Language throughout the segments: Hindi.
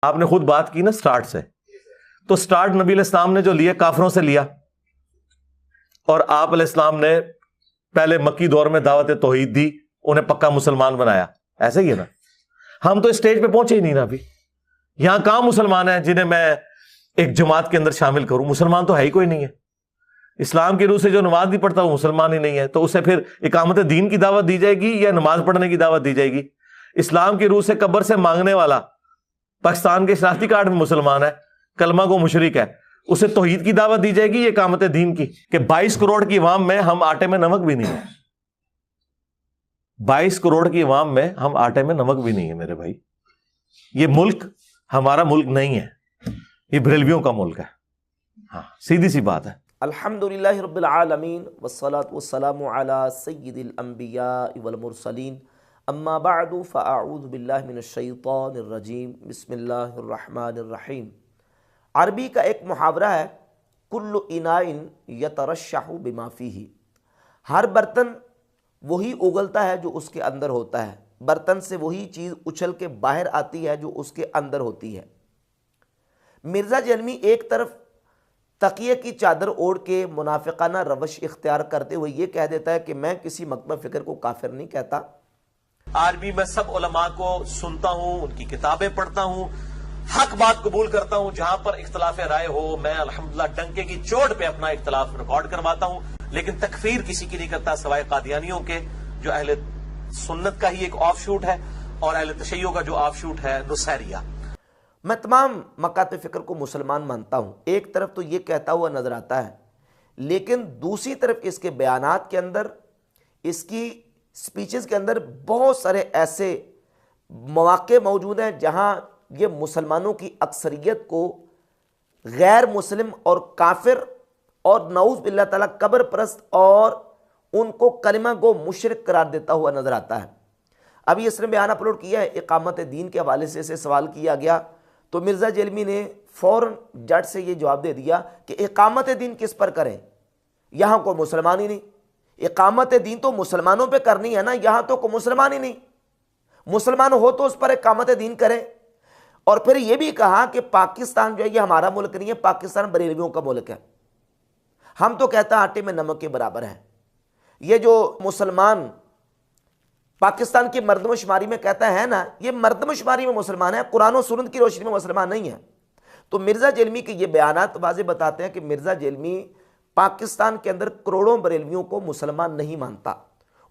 आपने खुद बात की ना स्टार्ट से, तो स्टार्ट नबी अलैहिस्सलाम ने जो लिया काफरों से लिया, और आप अलैहिस्सलाम ने पहले मक्की दौर में दावत तौहीद दी, उन्हें पक्का मुसलमान बनाया। ऐसा ही है ना। हम तो स्टेज पे पहुंचे ही नहीं ना अभी। यहां कहां मुसलमान हैं जिन्हें मैं एक जमात के अंदर शामिल करूं? मुसलमान तो है ही कोई नहीं है। इस्लाम की रूह से जो नमाज नहीं पढ़ता वो मुसलमान ही नहीं है, तो उसे फिर इकामत दीन की दावत दी जाएगी या नमाज पढ़ने की दावत दी जाएगी? इस्लाम की रूह से कब्र से मांगने वाला पाकिस्तान के शनाख्ती कार्ड में मुसलमान है, कलमा को मुशरिक है, उसे तौहीद की दावत दी जाएगी या इकामत दीन की? कि 22 करोड़ की अवाम में हम आटे में नमक भी नहीं है। 22 करोड़ की अवाम में हम आटे में नमक भी नहीं है मेरे भाई। ये मुल्क हमारा मुल्क नहीं है, ये बरेलवियों का मुल्क है। हाँ, सीधी सी बात है। अल्हम्दुलिल्लाहि रब्बिल आलमीन वस्सलातु वस्सलामु अला सय्यिदिल अंबिया वल मुरसलीन अम्मा बअदु फ़अऊज़ु बिल्लाहि मिनश शैतानिर रजीम बिस्मिल्लाहिर रहमानिर रहीम। अरबी का एक मुहावरा है, कुल्लु इनाइन यतरश्शहु बिमा फ़ीही। हर बर्तन वही उगलता है जो उसके अंदर होता है। बर्तन से वही चीज़ उछल के बाहर आती है जो उसके अंदर होती है। मिर्ज़ा जलमी एक तरफ तकिए की चादर ओढ़ के मुनाफिकाना रवश इख्तियार करते हुए ये कह देता है कि मैं किसी मकतब फ़िक्र को काफिर नहीं कहता। आज भी मैं सब उलमा को सुनता हूं, उनकी किताबें पढ़ता हूं, हक बात कबूल करता हूं। जहां पर इख्तलाफ राय हो मैं अल्हम्दुलिल्लाह डंके की चोट पे अपना इख्तलाफ रिकॉर्ड करवाता हूं, लेकिन तकफीर किसी की नहीं करता सवाए कादियानियों के, जो अहले सुन्नत का ही एक ऑफ शूट है, और अहले तशय्यो का जो ऑफ शूट है नुसैरिया। मैं तमाम मकाते फ़िक्र को मुसलमान मानता हूँ। एक तरफ तो ये कहता हुआ नज़र आता है, लेकिन दूसरी तरफ इसके बयानात के अंदर, इसकी स्पीचेस के अंदर बहुत सारे ऐसे मौके मौजूद हैं जहाँ ये मुसलमानों की अक्सरियत को गैर मुस्लिम और काफिर और नऊज़ बिल्लाह ताला कब्र परस्त और उनको कलिमा गो मुशरिक करार देता हुआ नज़र आता है। अभी इसने बयान अपलोड किया है, इकामत दीन के हवाले से इसे सवाल किया गया तो मिर्ज़ा जेलमी ने फ़ौरन जट से ये जवाब दे दिया कि इकामत दीन किस पर करें, यहाँ कोई मुसलमान ही नहीं। इकामत दीन तो मुसलमानों पे करनी है ना, यहाँ तो कोई मुसलमान ही नहीं। मुसलमान हो तो उस पर इकामत दीन करें। और फिर ये भी कहा कि पाकिस्तान जो है ये हमारा मुल्क नहीं है, पाकिस्तान बरेलवियों का मुल्क है। हम तो कहते हैं आटे में नमक के बराबर है। ये जो मुसलमान पाकिस्तान की मर्दमशुमारी में कहता है ना, ये मर्दमशुमारी में मुसलमान है, कुरान और सुन्नत की रोशनी में मुसलमान नहीं है। तो मिर्ज़ा जेलमी के ये बयानात वाज़े बताते हैं कि मिर्ज़ा जेलमी पाकिस्तान के अंदर करोड़ों बरेलवियों को मुसलमान नहीं मानता।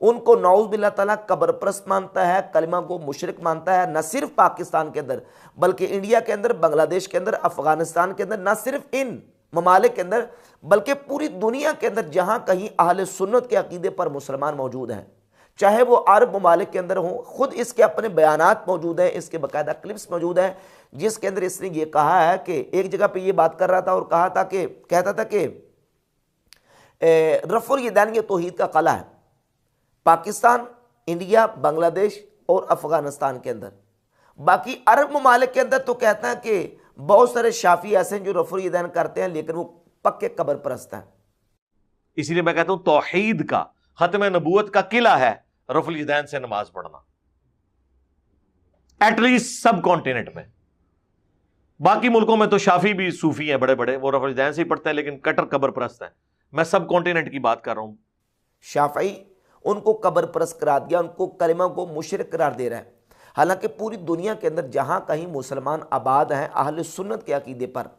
उनको नऊज़ बिल्लाह ताला कब्र परस्त मानता है, कलिमा को मुशरिक मानता है। न सिर्फ पाकिस्तान के अंदर बल्कि इंडिया के अंदर, बांग्लादेश के अंदर, अफगानिस्तान के अंदर, न सिर्फ इन ममालिक के अंदर बल्कि पूरी दुनिया के अंदर जहाँ कहीं अहले सुन्नत के अकीदे पर मुसलमान मौजूद हैं, चाहे वो अरब ममालिक के अंदर हों। खुद इसके अपने बयानात मौजूद हैं, इसके बाकायदा क्लिप्स मौजूद हैं जिसके अंदर इसने ये कहा है कि एक जगह पे ये बात कर रहा था और कहता था कि रफ़ुल यदैन ये तौहीद का कला है पाकिस्तान, इंडिया, बांग्लादेश और अफगानिस्तान के अंदर। बाकी अरब ममालिक के अंदर तो कहता है कि बहुत सारे शाफी ऐसे हैं जो रफ़ुल यदैन करते हैं लेकिन वो पक्के कब्र परस्त हैं। इसीलिए मैं कहता हूं तौहीद का खत्म नबूवत का किला है रफ़ुल यदैन से नमाज पढ़ना, एटलीस्ट सब कॉन्टिनेंट में। बाकी मुल्कों में तो शाफी भी सूफी हैं बड़े बड़े, वो रफ़ुल यदैन से ही पढ़ते हैं लेकिन कट्टर कब्र परस्त हैं। मैं सब कॉन्टिनेंट की बात कर रहा हूं। शाफी उनको कब्र परस्त करार दिया, उनको कलिमा को मुशरिक करार दे रहा है। हालांकि पूरी दुनिया के अंदर जहां कहीं मुसलमान आबाद हैं अहले सुन्नत के अकीदे पर,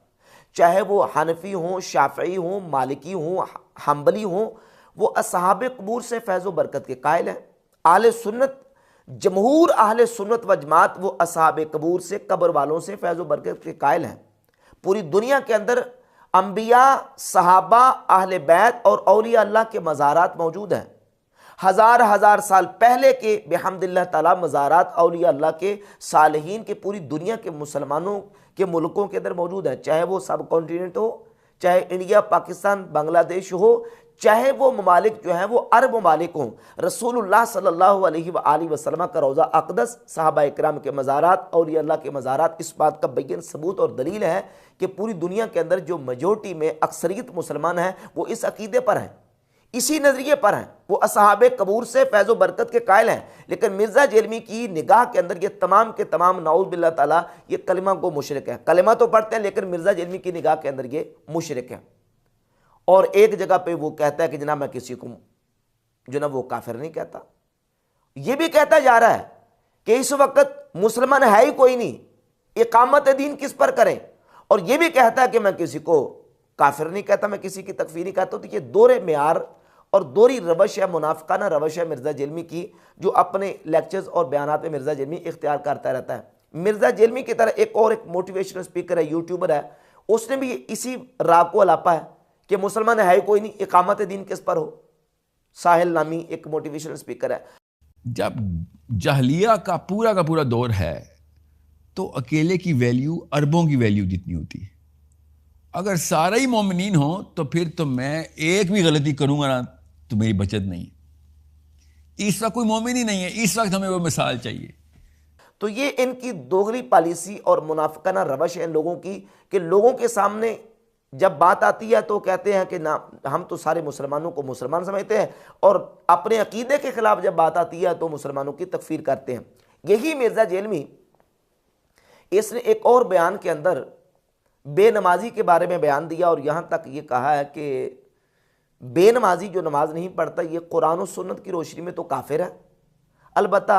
चाहे वो हनफी हों, शाफई हों, मालिकी हों, हम्बली हों, वो असहाब कबूर से फैज़ व बरकत के कायल हैं। अहले सुन्नत, जमहूर अहले सुन्नत व जमात वो असहाब कबूर से, कब्र वालों से फैज़ व बरकत के कायल हैं। पूरी दुनिया के अंदर अंबिया, सहाबा, अहले बैत और औलिया अल्लाह के मज़ारात मौजूद हैं। हज़ार हज़ार साल पहले के बिहम्दिल्लाह ताला मज़ारात औलिया अल्लाह के सालिहीन के पूरी दुनिया के मुसलमानों के मुल्कों के अंदर मौजूद है, चाहे वो सब कॉन्टिनेंट हो, चाहे इंडिया, पाकिस्तान, बांग्लादेश हो, चाहे वो ममालिक जो हैं वो अरब ममालिक हों। रसूलुल्लाह सल्लल्लाहु अलैहि वसल्लम का रोज़ा अक़दस, सहाबा इकराम के मज़ारात, औलिया अल्लाह के मज़ारात, इस बात का बैयन सबूत और दलील है कि पूरी दुनिया के अंदर जो मेजॉरिटी में अक्सरियत मुसलमान हैं वो इस अकीदे पर हैं। इसी नजरिए पर हैं, वो असहाबे कबूर से फैज़ो बरकत के कायल हैं, लेकिन मिर्ज़ा जेलमी की निगाह के अंदर ये तमाम के तमाम नाउज़ बिल्लाह ताला ये कलिमा को मुशरिक है। कलिमा तो पढ़ते हैं लेकिन मिर्ज़ा जेलमी की निगाह के अंदर ये मुशरिक है। और एक जगह पे वो कहता है कि जनाब मैं किसी को जनाब वो काफिर नहीं कहता। ये भी कहता जा रहा है कि इस वक्त मुसलमान है ही कोई नहीं, इकामत दीन किस पर करें। और ये भी कहता है कि मैं किसी को काफिर नहीं कहता, मैं किसी की तकफीर नहीं कहता। तो ये दोहरे मेयार और दोहरी रवश है, मुनाफिकाना रवश है मिर्ज़ा जेलमी की, जो अपने लेक्चर्स और बयानात में मिर्ज़ा जेलमी इख्तियार करता रहता है। मिर्ज़ा जेलमी की तरह एक मोटिवेशनल स्पीकर है, यूट्यूबर है, उसने भी इसी राह को अलापा है कि मुसलमान है कोई नहीं, इकामत दीन किस पर हो। साहिल नामी एक मोटिवेशनल स्पीकर है। जब जहलिया का पूरा दौर है तो अकेले की वैल्यू अरबों की वैल्यू जितनी होती है। अगर सारे ही मोमिनीन हो तो फिर तो मैं एक भी गलती करूंगा ना तो मेरी बचत नहीं। इस वक्त कोई मोमिन ही नहीं है, इस वक्त हमें वो मिसाल चाहिए। तो ये इनकी दोगली पॉलिसी और मुनाफिकाना रवश है इन लोगों की कि लोगों के सामने जब बात आती है तो कहते हैं कि ना हम तो सारे मुसलमानों को मुसलमान समझते हैं, और अपने अकीदे के खिलाफ जब बात आती है तो मुसलमानों की तकफीर करते हैं। यही मिर्ज़ा जेलमी इसने एक और बयान के अंदर बेनमाजी के बारे में बयान दिया और यहाँ तक ये कहा है कि बेनमाजी जो नमाज नहीं पढ़ता ये कुरान और सुन्नत की रोशनी में तो काफिर है, अलबत्ता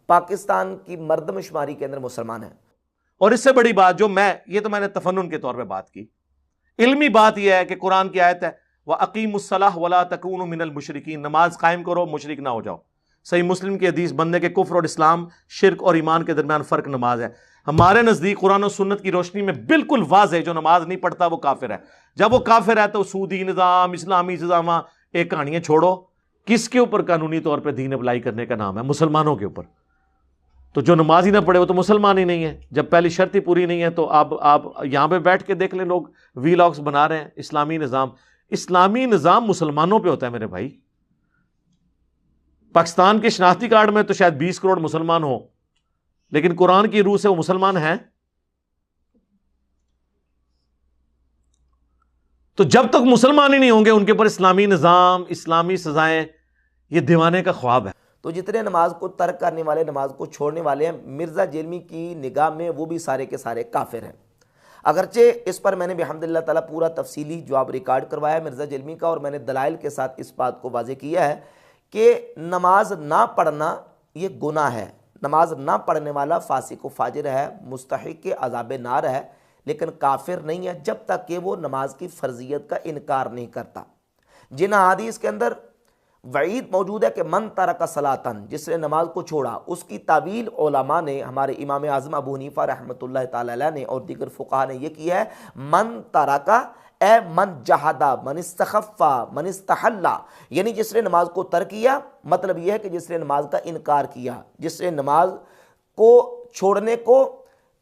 पाकिस्तान की मर्दमशुमारी के अंदर मुसलमान है। और इससे बड़ी बात जो ये तो मैंने तफन्नुन के तौर पे बात की, इल्मी बात यह है कि कुरान की आयत है व अकीमुस्सलाह वला तकूनु मिनल मुशरिकीन, नमाज कायम करो मुशरिक ना हो जाओ। सही मुस्लिम की हदीस, बंदे के कुफ्र और इस्लाम, शिर्क और ईमान के दरमियान फ़र्क नमाज है। हमारे नज़दीक कुरान और सुन्नत की रोशनी में बिल्कुल वाज़ है जो नमाज नहीं पढ़ता वो काफिर है। जब वो काफिर है तो सूदी निज़ाम, इस्लामी निज़ाम, एक कहानियाँ छोड़ो, किसके ऊपर कानूनी तौर पर दीन अप्लाई करने का नाम है? मुसलमानों के ऊपर। तो जो नमाज ही ना पढ़े वो तो मुसलमान ही नहीं है। जब पहली शर्त ही पूरी नहीं है तो आप यहाँ पे बैठ के देख लें, लोग वीलॉग्स बना रहे हैं। इस्लामी निज़ाम मुसलमानों पे होता है मेरे भाई। पाकिस्तान के शनाख्ती कार्ड में तो शायद 20 करोड़ मुसलमान हो, लेकिन कुरान की रूह से वो मुसलमान हैं। तो जब तक मुसलमान ही नहीं होंगे उनके ऊपर इस्लामी निज़ाम, इस्लामी सजाएं, ये दीवाने का ख्वाब है। तो जितने नमाज को तर्क करने वाले, नमाज को छोड़ने वाले हैं, मिर्ज़ा जेलमी की निगाह में वो भी सारे के सारे काफिर हैं। अगरचे इस पर मैंने बिहम्दिल्लाह ताला पूरा तफसीली जवाब रिकॉर्ड करवाया है मिर्ज़ा जेलमी का, और मैंने दलाइल के साथ इस बात को वाज़ेह किया है कि नमाज ना पढ़ना ये गुनाह है। नमाज ना पढ़ने वाला फासिक व फाजिर है, मुस्तहिक के अज़ाब नार है, लेकिन काफिर नहीं है जब तक कि वो नमाज की फ़र्जियत का इनकार नहीं करता। जिन हदीस के अंदर वईद मौजूद है कि मन तरका सलातन, जिसने नमाज को छोड़ा, उसकी तावील उलमा ने, हमारे इमाम आज़म अबू हनीफा रहमतुल्लाह ताला अलैह ने और दीगर फुक़हा ने यह किया है, मन तरका ए मन जहादा मन इस्तखफ़ा मन इस्तहल्ला, यानी जिसने नमाज को तर्क किया, मतलब यह है कि जिसने नमाज का इनकार किया, जिसने नमाज को छोड़ने को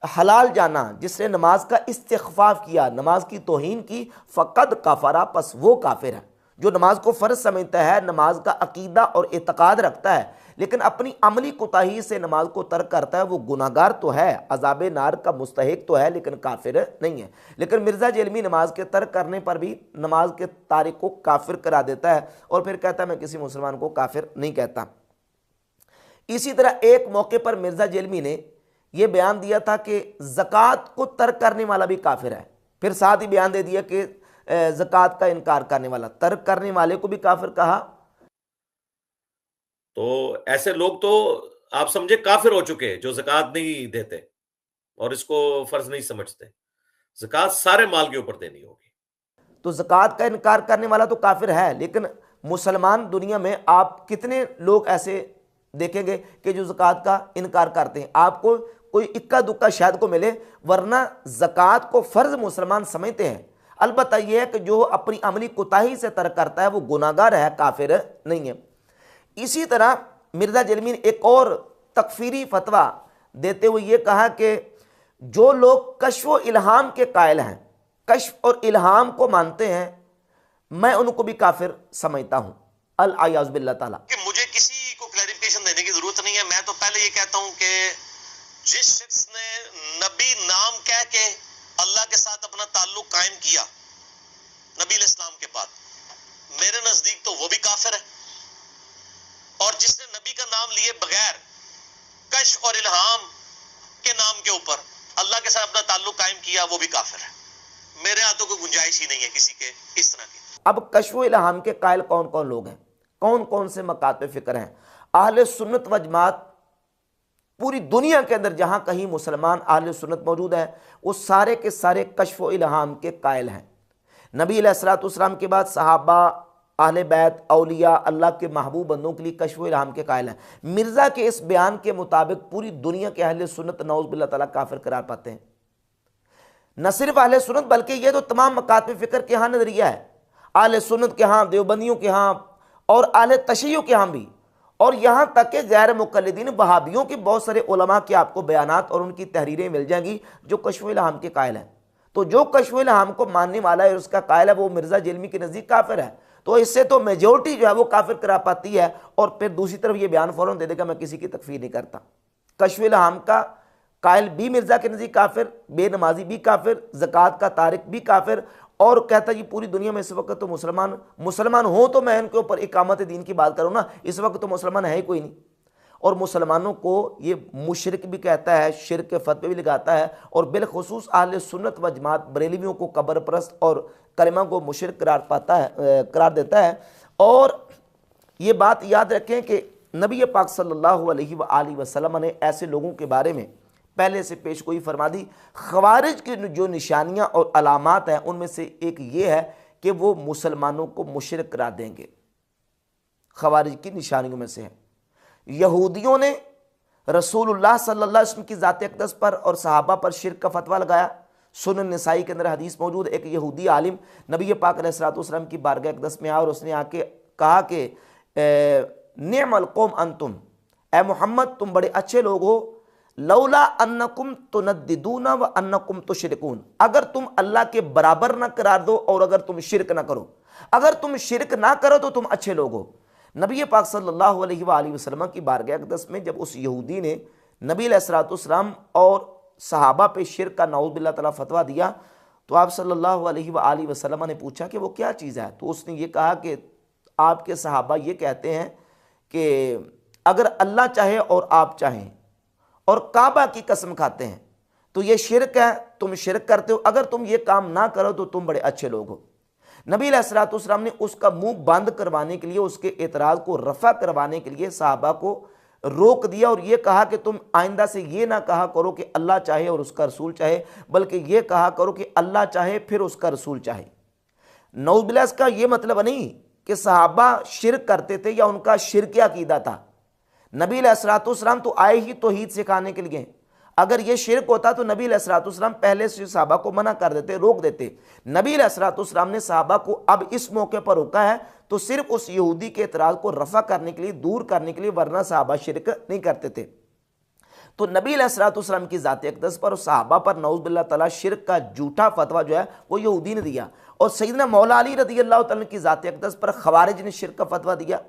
हलाल जाना, जिसने नमाज का इस्तिग़फ़ाफ़ किया, नमाज की तौहीन की, फ़क़द कफ़रा, पस वो काफिर है। जो नमाज को फ़र्ज समझता है, नमाज का अकीदा और एतक़ाद रखता है, लेकिन अपनी अमली कोताही से नमाज को तर्क करता है, वो गुनाहगार तो है, अज़ाब नार का मुस्तहिक तो है, लेकिन काफिर नहीं है। लेकिन मिर्ज़ा जेलमी नमाज के तर्क करने पर भी नमाज के तारिक को काफिर करा देता है और फिर कहता है मैं किसी मुसलमान को काफिर नहीं कहता। इसी तरह एक मौके पर मिर्ज़ा जेलमी ने यह बयान दिया था कि ज़कात को तर्क करने वाला भी काफिर है। फिर साथ ही बयान दे दिया कि ज़कात का इनकार करने वाला, तर्क करने वाले को भी काफिर कहा। तो ऐसे लोग तो आप समझे काफिर हो चुके हैं जो ज़कात नहीं देते और इसको फर्ज नहीं समझते। ज़कात सारे माल के ऊपर देनी होगी। तो ज़कात का इनकार करने वाला तो काफिर है, लेकिन मुसलमान दुनिया में आप कितने लोग ऐसे देखेंगे कि जो ज़कात का इनकार करते हैं? आपको कोई इक्का दुक्का शायद को मिले, वरना ज़कात को फ़र्ज मुसलमान समझते हैं। अलबत्ता यह है कि जो अपनी अमली कोताही से तर्क करता है वो गुनाहगार है, काफिर नहीं है। इसी तरह मिर्ज़ा जेलमी ने एक और तकफीरी फतवा देते हुए ये कहा कि जो लोग कश्फ व इल्हाम के कायल हैं, कश्फ और इल्हाम को मानते हैं, मैं उनको भी काफिर समझता हूं। अल आयाज़ बिल्लाह ताला। कि मुझे किसी को क्लैरिफिकेशन देने की जरूरत नहीं है। मैं तो पहले ये कहता हूं कि जिस शख्स ने नबी नाम कह के अल्लाह के साथ अपना ताल्लुक कायम किया नबी इस्लाम के बाद, मेरे नजदीक तो वो भी काफिर है। और जिसने नबी का नाम लिए बगैर कश्फ और इल्हाम के नाम के ऊपर अल्लाह के साथ अपना ताल्लुक कायम किया, वो भी काफिर है। मेरे यहाँ तो कोई गुंजाइश ही नहीं है किसी के इस तरह की। अब कश्फ व इल्हाम के कायल कौन कौन लोग हैं, कौन कौन से मकात फिक्र हैं? अहले सुन्नत व जमात पूरी दुनिया के अंदर जहां कहीं मुसलमान अहले सुन्नत मौजूद हैं, वो सारे के सारे कश्फ व इल्हाम के कायल हैं। नबी अलैहिस्सलाम के बाद सहाबा, अहले बैत, औलिया, अल्लाह के महबूब बंदों के लिए कश्फ व इल्हाम के कायल हैं। मिर्ज़ा के इस बयान के मुताबिक पूरी दुनिया के अहले सुन्नत नौज़ बिल्लाह ताला काफिर करार पाते हैं। न सिर्फ अहले सुन्नत बल्कि ये तो तमाम मकात फ़िक्र के यहाँ नज़रिया है, अहले सुन्नत के यहाँ, देवबंदियों के यहाँ और अहले तशय्युअ के यहाँ भी, और यहाँ तक कि गैर मुक़ल्लिदीन वहाबियों के बहुत सारे उलमा के आपको बयानात और उनकी तहरीरें मिल जाएंगी जो कश्फ व इल्हाम के कायल हैं। तो जो कश्फ व इल्हाम को मानने वाला है और उसका कायल है, वो मिर्ज़ा जेलमी के नज़दीक काफिर है। तो इससे तो मेजोरिटी जो है वो काफिर करा पाती है, और फिर दूसरी तरफ ये बयान फ़ौरन दे देगा मैं किसी की तकफीर नहीं करता। कश्फ व इल्हाम का कायल भी मिर्ज़ा के नज़दीक काफिर, बेनमाजी भी काफिर, ज़कात का तारिक भी काफिर, और कहता जी पूरी दुनिया में इस वक्त तो मुसलमान हो तो मैं इनके ऊपर इकामत दीन की बात करूँ ना, इस वक्त तो मुसलमान है ही कोई नहीं। और मुसलमानों को ये मुशरिक भी कहता है, शिरक के फतवे भी लगाता है, और बिलखुसूस अहले सुन्नत व जमात बरेलवियों को कब्र परस्त और कलमा को मुशरिक करार देता है। और ये बात याद रखें कि नबी पाक सल्लल्लाहु अलैहि वसल्लम ने ऐसे लोगों के बारे में पहले से पेश गोई फरमा दी। खवारिज की जो निशानियां और अलामात हैं उनमें से एक ये है कि वो मुसलमानों को मुशरिक करार देंगे। खवारिज की निशानियों में से है, यहूदियों ने रसूलुल्लाह सल्लल्लाहु अलैहि वसल्लम की ज़ात अक़दस पर और सहाबा पर शिरक का फतवा लगाया। सुनन निसाई के अंदर हदीस मौजूद, एक यहूदी आलिम नबी पाक अलैहिस्सलातु वस्सलाम की बारगाह अक़दस में आया और उसने आके कहा कि निअमल कौम अंतुम, ए मोहम्मद तुम बड़े अच्छे लोग हो, लौला अन्नकुम तुनद्दिदूना व अन्नकुम तुशरिकून, अगर तुम अल्लाह के बराबर ना करार दो और अगर तुम शिरक ना करो, अगर तुम शिरक ना करो तो तुम अच्छे लोग हो। नबी पाक सल्लल्लाहु अलैहि वसल्लम की बारगाह अक़दस में जब उस यहूदी ने नबी अलैहिस्सलातु वस्सलाम और सहाबा पे शिरक का नऊज़ बिल्लाह तआला फतवा दिया, तो आप सल्लल्लाहु अलैहि वसल्लम ने पूछा कि वो क्या चीज़ है। तो उसने ये कहा कि आपके सहाबा ये कहते हैं कि अगर अल्लाह चाहे और आप चाहें और काबा की कसम खाते हैं तो ये शिरक है, तुम शिरक करते हो, अगर तुम ये काम ना करो तो तुम बड़े अच्छे लोग हो। नबी अलैहिस्सलातु वस्सलाम ने उसका मुंह बंद करवाने के लिए, उसके एतराज़ को रफ़ा करवाने के लिए सहाबा को रोक दिया और ये कहा कि तुम आइंदा से ये ना कहा करो कि अल्लाह चाहे और उसका रसूल चाहे, बल्कि ये कहा करो कि अल्लाह चाहे फिर उसका रसूल चाहे। नऊज़ बिल्लाह का ये मतलब नहीं कि सहाबा शिरक करते थे या उनका शिरकी अकीदा था। नबी अलैहिस्सलातु वस्सलाम तो आए ही तौहीद सिखाने के लिए, अगर ये शिरक होता तो नबी अलैहिस्सलातु वस्सलाम पहले से सहाबा को मना कर देते, रोक देते। नबी अलैहिस्सलातु वस्सलाम ने सहाबा को अब इस मौके पर रोका है तो सिर्फ उस यहूदी के एतराज़ को रफ़ा करने के लिए, दूर करने के लिए, वरना सहाबा शिरक नहीं करते थे। तो नबी अलैहिस्सलातु वस्सलाम की ज़ात अक़दस पर और सहाबा पर नऊज़ बिल्लाह तआला शिरक का झूठा फतवा जो है वो यहूदी ने दिया, और सैयदना मौला अली रज़ियल्लाहु तआला की ज़ात अक़दस पर खवारिज ने शिरक का फतवा दिया।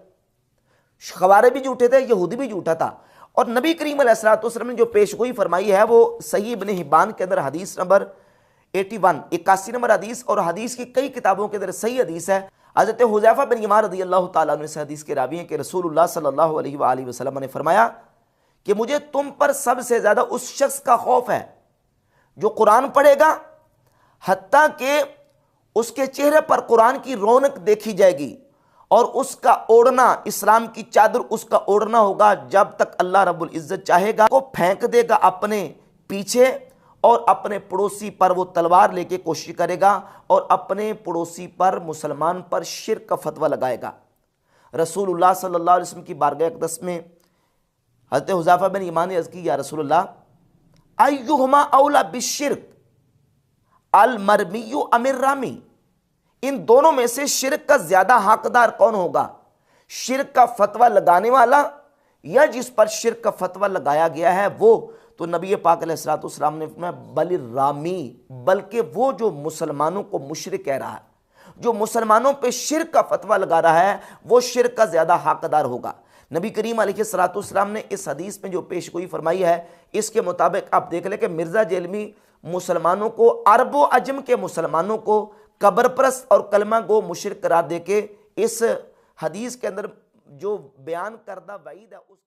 खवारिज भी झूठे थे, यहूदी भी झूठा था। और नबी करीम अलैहिस्सलातु वस्सलाम ने जो पेशगोई फरमाई है वो सही इब्न हिब्बान के अंदर हदीस नंबर 81 नंबर हदीस, और हदीस की कई किताबों के अंदर सही हदीस है। हज़रत हुज़ैफ़ा बिन यमान रज़ियल्लाहु ताला अन्हु से हदीस के रावी हैं कि रसूलुल्लाह सल्लल्लाहु अलैहि वसल्लम ने फरमाया कि मुझे तुम पर सबसे ज़्यादा उस शख्स का खौफ है जो कुरान पढ़ेगा हत्ता कि उसके चेहरे पर कुरान की रौनक देखी जाएगी, और उसका ओढ़ना, इस्लाम की चादर उसका ओढ़ना होगा जब तक अल्लाह रब्बुल इज़्ज़त चाहेगा, को फेंक देगा अपने पीछे और अपने पड़ोसी पर वो तलवार लेके कोशिश करेगा और अपने पड़ोसी पर, मुसलमान पर शिरक का फतवा लगाएगा। रसूलुल्लाह सल्लल्लाहु अलैहि वसल्लम की बारगाह अक़दस में हज़रत हुज़ैफ़ा बिन यमान ने अर्ज़ की, या रसूलल्लाह अय्युहुमा औला बिश्शिर्क अल मरमिय्यु अमिर रामी, इन दोनों में से शिरक का ज्यादा हकदार कौन होगा, शिरक का फतवा लगाने वाला या जिस पर शिरक का फतवा लगाया गया है वो? तो नबी पाक अलैहिस्सलातु वस्सलाम ने फरमाया बल रामी, बल्कि वो जो मुसलमानों को मुशरिक कह रहा है, जो मुसलमानों पे शिरक का फतवा लगा रहा है, वो शिरक का ज्यादा हकदार होगा। नबी करीम अलैहिस्सलातु वस्सलाम ने इस हदीस में जो पेशगोई फरमाई है, इसके मुताबिक आप देख लें कि मिर्ज़ा जेलमी मुसलमानों को, अरब व अजम के मुसलमानों को कब्र परस्त और कलमा गो मुशरिक करार दे के इस हदीस के अंदर जो बयान करदा वईद है उस